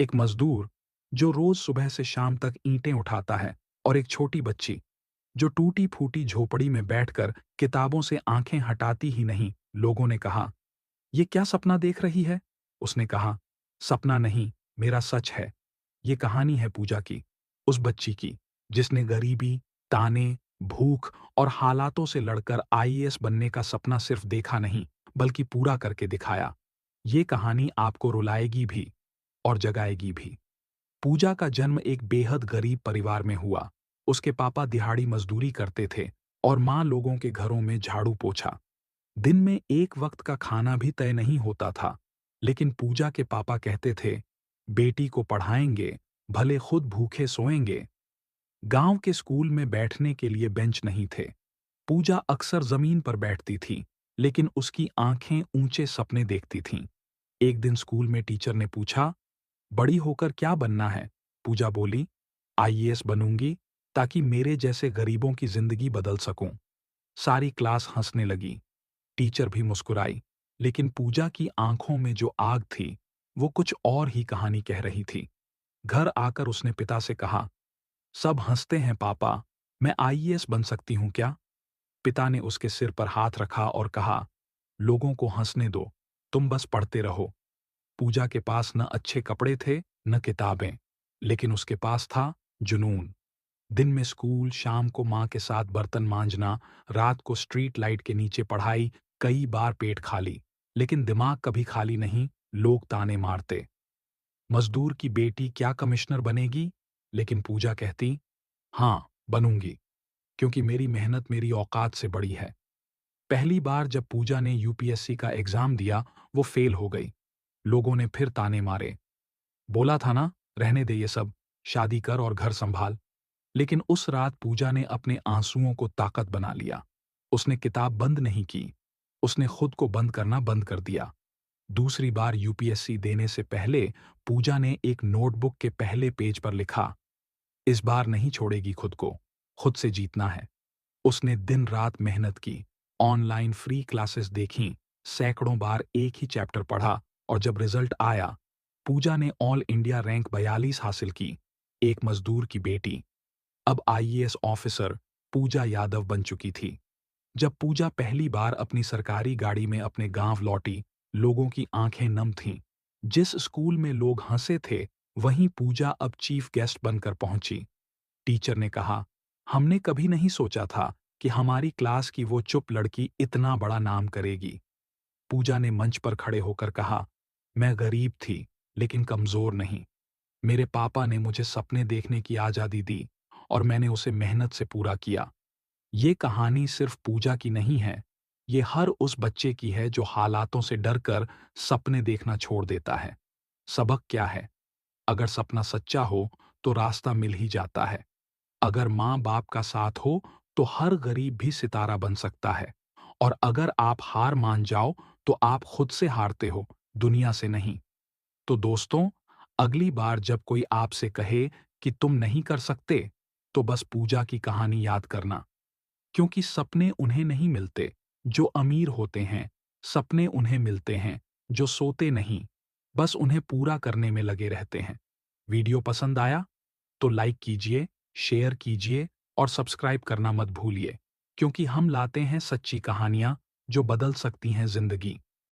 एक मजदूर जो रोज सुबह से शाम तक ईंटें उठाता है, और एक छोटी बच्ची जो टूटी फूटी झोपड़ी में बैठकर किताबों से आंखें हटाती ही नहीं। लोगों ने कहा, ये क्या सपना देख रही है? उसने कहा, सपना नहीं, मेरा सच है। ये कहानी है पूजा की, उस बच्ची की जिसने गरीबी, ताने, भूख और हालातों से लड़कर आईएएस बनने का सपना सिर्फ देखा नहीं, बल्कि पूरा करके दिखाया। ये कहानी आपको रुलाएगी भी और जगाएगी भी। पूजा का जन्म एक बेहद गरीब परिवार में हुआ। उसके पापा दिहाड़ी मजदूरी करते थे और माँ लोगों के घरों में झाड़ू पोछा। दिन में एक वक्त का खाना भी तय नहीं होता था, लेकिन पूजा के पापा कहते थे, बेटी को पढ़ाएंगे, भले खुद भूखे सोएंगे। गांव के स्कूल में बैठने के लिए बेंच नहीं थे। पूजा अक्सर जमीन पर बैठती थी, लेकिन उसकी आंखें ऊंचे सपने देखती थीं। एक दिन स्कूल में टीचर ने पूछा, बड़ी होकर क्या बनना है? पूजा बोली, आईएएस बनूंगी, ताकि मेरे जैसे गरीबों की जिंदगी बदल सकूं। सारी क्लास हंसने लगी। टीचर भी मुस्कुराई, लेकिन पूजा की आंखों में जो आग थी, वो कुछ और ही कहानी कह रही थी। घर आकर उसने पिता से कहा, सब हंसते हैं पापा, मैं आईएएस बन सकती हूं क्या? पिता ने उसके सिर पर हाथ रखा और कहा, लोगों को हंसने दो, तुम बस पढ़ते रहो। पूजा के पास न अच्छे कपड़े थे, न किताबें, लेकिन उसके पास था जुनून। दिन में स्कूल, शाम को माँ के साथ बर्तन मांजना, रात को स्ट्रीट लाइट के नीचे पढ़ाई। कई बार पेट खाली, लेकिन दिमाग कभी खाली नहीं। लोग ताने मारते, मजदूर की बेटी क्या कमिश्नर बनेगी? लेकिन पूजा कहती, हाँ, बनूंगी, क्योंकि मेरी मेहनत मेरी औकात से बड़ी है। पहली बार जब पूजा ने यूपीएससी का एग्जाम दिया, वो फेल हो गई। लोगों ने फिर ताने मारे, बोला था ना, रहने दे ये सब, शादी कर और घर संभाल। लेकिन उस रात पूजा ने अपने आंसुओं को ताकत बना लिया। उसने किताब बंद नहीं की, उसने खुद को बंद करना बंद कर दिया। दूसरी बार यूपीएससी देने से पहले पूजा ने एक नोटबुक के पहले पेज पर लिखा, इस बार नहीं छोड़ेगी खुद को, खुद से जीतना है। उसने दिन रात मेहनत की, ऑनलाइन फ्री क्लासेस देखीं, सैकड़ों बार एक ही चैप्टर पढ़ा, और जब रिजल्ट आया, पूजा ने ऑल इंडिया रैंक 42 हासिल की। एक मजदूर की बेटी अब आईएएस ऑफिसर पूजा यादव बन चुकी थी। जब पूजा पहली बार अपनी सरकारी गाड़ी में अपने गांव लौटी, लोगों की आंखें नम थीं। जिस स्कूल में लोग हंसे थे, वहीं पूजा अब चीफ गेस्ट बनकर पहुंची। टीचर ने कहा, हमने कभी नहीं सोचा था कि हमारी क्लास की वो चुप लड़की इतना बड़ा नाम करेगी। पूजा ने मंच पर खड़े होकर कहा, मैं गरीब थी, लेकिन कमजोर नहीं। मेरे पापा ने मुझे सपने देखने की आजादी दी, और मैंने उसे मेहनत से पूरा किया। ये कहानी सिर्फ पूजा की नहीं है, ये हर उस बच्चे की है जो हालातों से डरकर सपने देखना छोड़ देता है। सबक क्या है? अगर सपना सच्चा हो, तो रास्ता मिल ही जाता है। अगर माँ बाप का साथ हो, तो हर गरीब भी सितारा बन सकता है। और अगर आप हार मान जाओ, तो आप खुद से हारते हो, दुनिया से नहीं। तो दोस्तों, अगली बार जब कोई आपसे कहे कि तुम नहीं कर सकते, तो बस पूजा की कहानी याद करना। क्योंकि सपने उन्हें नहीं मिलते जो अमीर होते हैं, सपने उन्हें मिलते हैं जो सोते नहीं, बस उन्हें पूरा करने में लगे रहते हैं। वीडियो पसंद आया तो लाइक कीजिए, शेयर कीजिए और सब्सक्राइब करना मत भूलिए, क्योंकि हम लाते हैं सच्ची कहानियां जो बदल सकती हैं जिंदगी।